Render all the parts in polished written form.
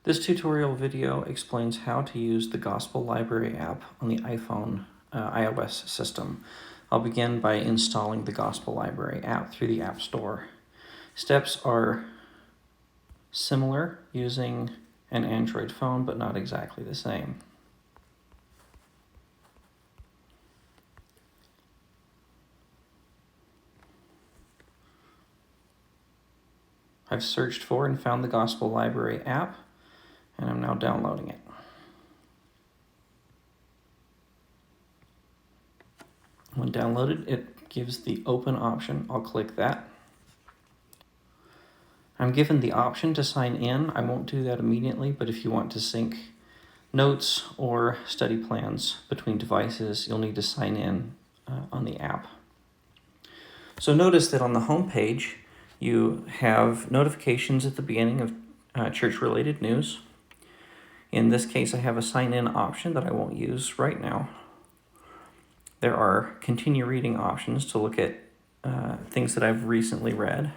This tutorial video explains how to use the Gospel Library app on the iPhone iOS system. I'll begin by installing the Gospel Library app through the App Store. Steps are similar using an Android phone, but not exactly the same. I've searched for and found the Gospel Library app, and I'm now downloading it. When downloaded, it gives the open option. I'll click that. I'm given the option to sign in. I won't do that immediately, but if you want to sync notes or study plans between devices, you'll need to sign in on the app. So notice that on the home page, you have notifications at the beginning of church-related news. In this case, I have a sign-in option that I won't use right now. There are continue reading options to look at things that I've recently read.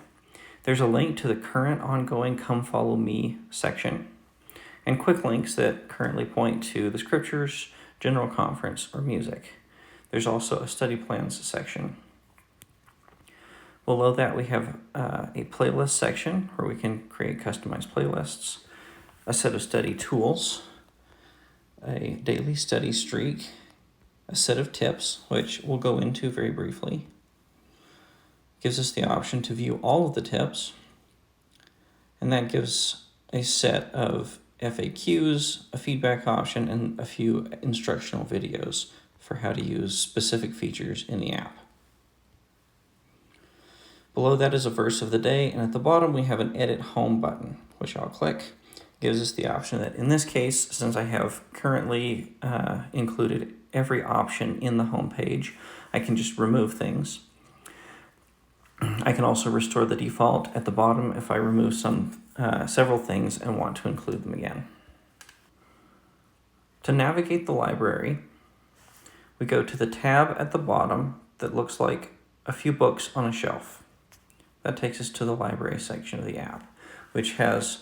There's a link to the current ongoing Come Follow Me section, and quick links that currently point to the scriptures, general conference, or music. There's also a study plans section. Below that, we have a playlist section where we can create customized playlists, a set of study tools, a daily study streak, a set of tips, which we'll go into very briefly. Gives us the option to view all of the tips, and that gives a set of FAQs, a feedback option, and a few instructional videos for how to use specific features in the app. Below that is a verse of the day, and at the bottom we have an Edit Home button, which I'll click. Gives us the option that in this case, since I have currently included every option in the home page, I can just remove things. I can also restore the default at the bottom if I remove several things and want to include them again. To navigate the library, we go to the tab at the bottom that looks like a few books on a shelf. That takes us to the library section of the app, which has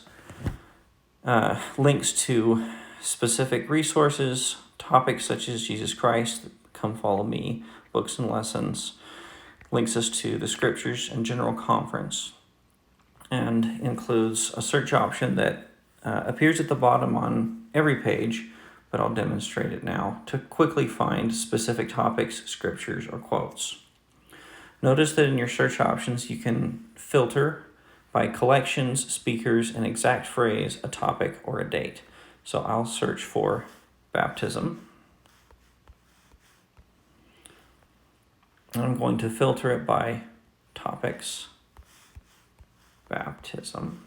links to specific resources, topics such as Jesus Christ, Come Follow Me, books and lessons, links us to the scriptures and general conference, and includes a search option that appears at the bottom on every page, but I'll demonstrate it now, to quickly find specific topics, scriptures, or quotes. Notice that in your search options, you can filter by collections, speakers, an exact phrase, a topic, or a date. So I'll search for baptism. And I'm going to filter it by topics, baptism,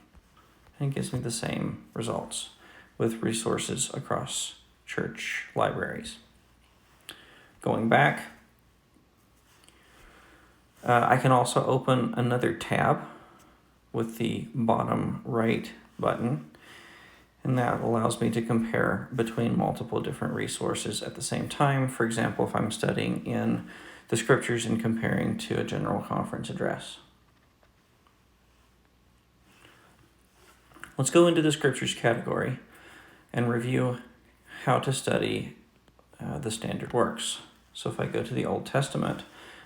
and it gives me the same results with resources across church libraries. Going back, I can also open another tab with the bottom right button, and that allows me to compare between multiple different resources at the same time. For example, if I'm studying in the scriptures and comparing to a general conference address. Let's go into the scriptures category and review how to study the standard works. So if I go to the Old Testament,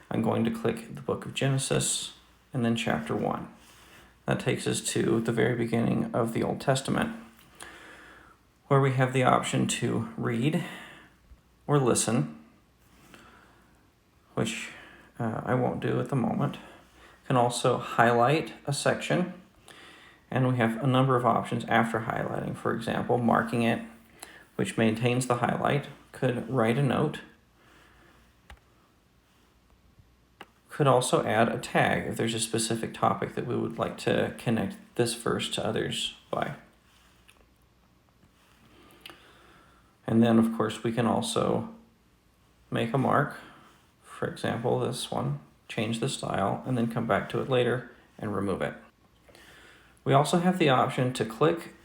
I'm going to click the book of Genesis and then chapter 1. That takes us to the very beginning of the Old Testament, where we have the option to read or listen, which I won't do at the moment. You can also highlight a section, and we have a number of options after highlighting. For example, marking it, which maintains the highlight, could write a note, could also add a tag if there's a specific topic that we would like to connect this verse to others by. And then, of course, we can also make a mark. For example, this one, change the style, and then come back to it later and remove it. We also have the option to click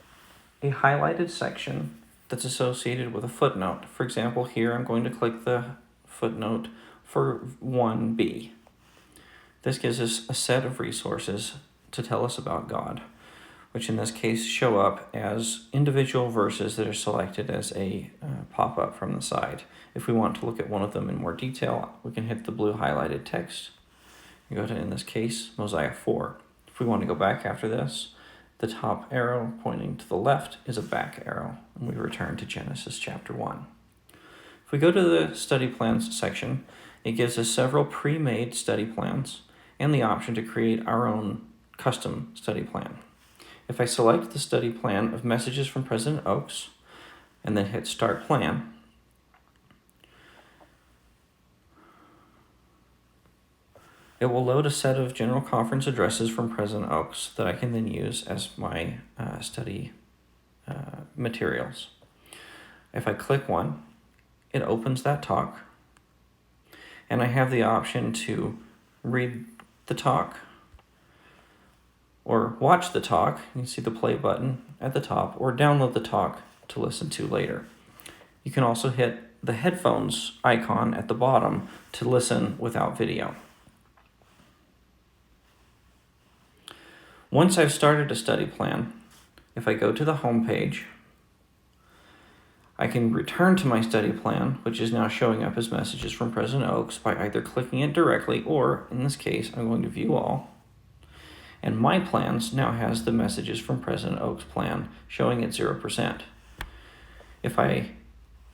a highlighted section that's associated with a footnote. For example, here I'm going to click the footnote for 1b. This gives us a set of resources to tell us about God. which in this case show up as individual verses that are selected as a pop-up from the side. If we want to look at one of them in more detail, we can hit the blue highlighted text. We go to, in this case, Mosiah 4. If we want to go back after this, the top arrow pointing to the left is a back arrow, and we return to Genesis chapter 1. If we go to the study plans section, it gives us several pre-made study plans and the option to create our own custom study plan. If I select the study plan of Messages from President Oaks and then hit Start Plan, it will load a set of general conference addresses from President Oaks that I can then use as my study materials. If I click one, it opens that talk, and I have the option to read the talk or watch the talk. You can see the play button at the top, or download the talk to listen to later. You can also hit the headphones icon at the bottom to listen without video. Once I've started a study plan, if I go to the home page, I can return to my study plan, which is now showing up as Messages from President Oaks, by either clicking it directly, or in this case, I'm going to View All. And My Plans now has the Messages from President Oaks plan showing at 0%. If I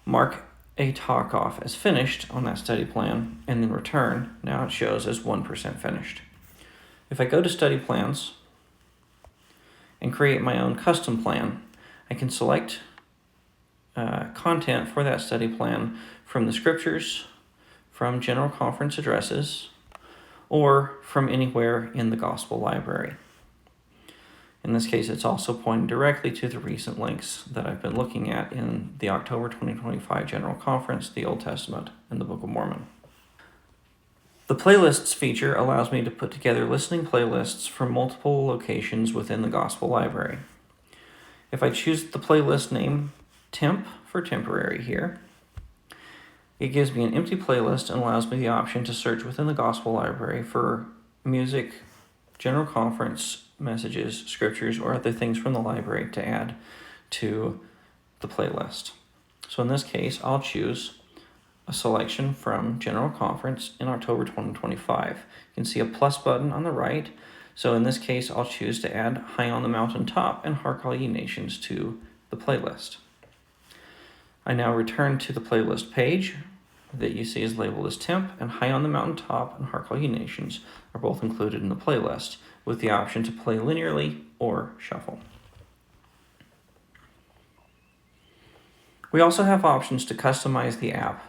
mark a talk off as finished on that study plan and then return, now it shows as 1% finished. If I go to Study Plans and create my own custom plan, I can select content for that study plan from the scriptures, from general conference addresses, or from anywhere in the gospel library. In this case, it's also pointing directly to the recent links that I've been looking at in the October 2025 General Conference, the Old Testament, and the Book of Mormon. The Playlists feature allows me to put together listening playlists from multiple locations within the gospel library. If I choose the playlist name Temp for temporary here, it gives me an empty playlist and allows me the option to search within the gospel library for music, general conference, messages, scriptures, or other things from the library to add to the playlist. So in this case, I'll choose a selection from General Conference in October 2025. You can see a plus button on the right. So in this case, I'll choose to add High on the Mountaintop and Hark All Ye Nations to the playlist. I now return to the playlist page that you see is labeled as Temp, and High on the Mountaintop and Hark All Ye Nations are both included in the playlist, with the option to play linearly or shuffle. We also have options to customize the app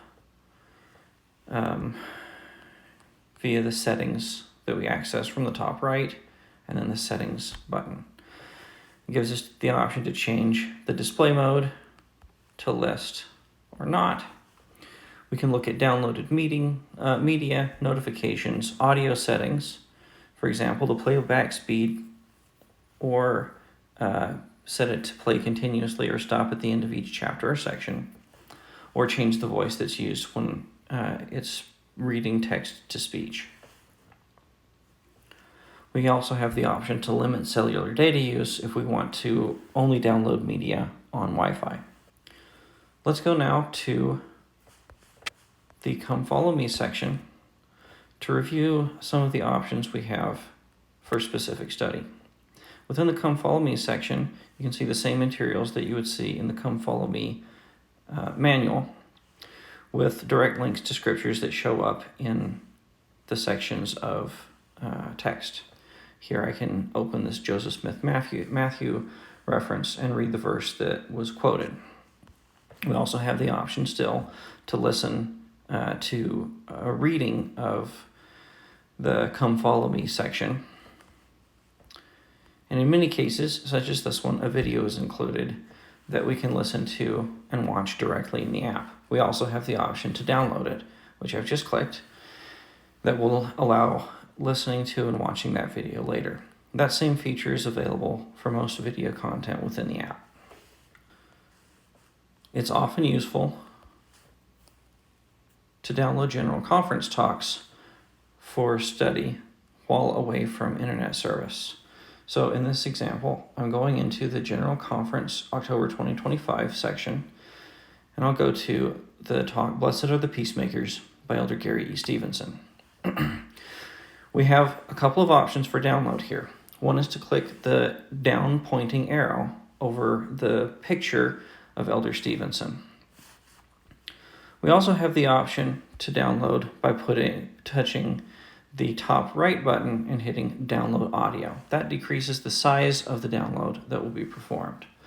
via the settings that we access from the top right, and then the settings button. It gives us the option to change the display mode to list or not. We can look at downloaded media, notifications, audio settings, for example, the playback speed, or set it to play continuously or stop at the end of each chapter or section, or change the voice that's used when it's reading text to speech. We also have the option to limit cellular data use if we want to only download media on Wi-Fi. Let's go now to the Come Follow Me section to review some of the options we have for specific study. Within the Come Follow Me section, you can see the same materials that you would see in the Come Follow Me manual, with direct links to scriptures that show up in the sections of text. Here I can open this Joseph Smith Matthew reference and read the verse that was quoted. We also have the option still to listen to a reading of the Come Follow Me section. And in many cases, such as this one, a video is included that we can listen to and watch directly in the app. We also have the option to download it, which I've just clicked, that will allow listening to and watching that video later. That same feature is available for most video content within the app. It's often useful to download general conference talks for study while away from internet service. So in this example, I'm going into the General Conference October 2025 section, and I'll go to the talk, Blessed Are the Peacemakers by Elder Gary E. Stevenson. We have a couple of options for download here. One is to click the down pointing arrow over the picture of Elder Stevenson. We also have the option to download by touching the top right button and hitting download audio. That decreases the size of the download that will be performed.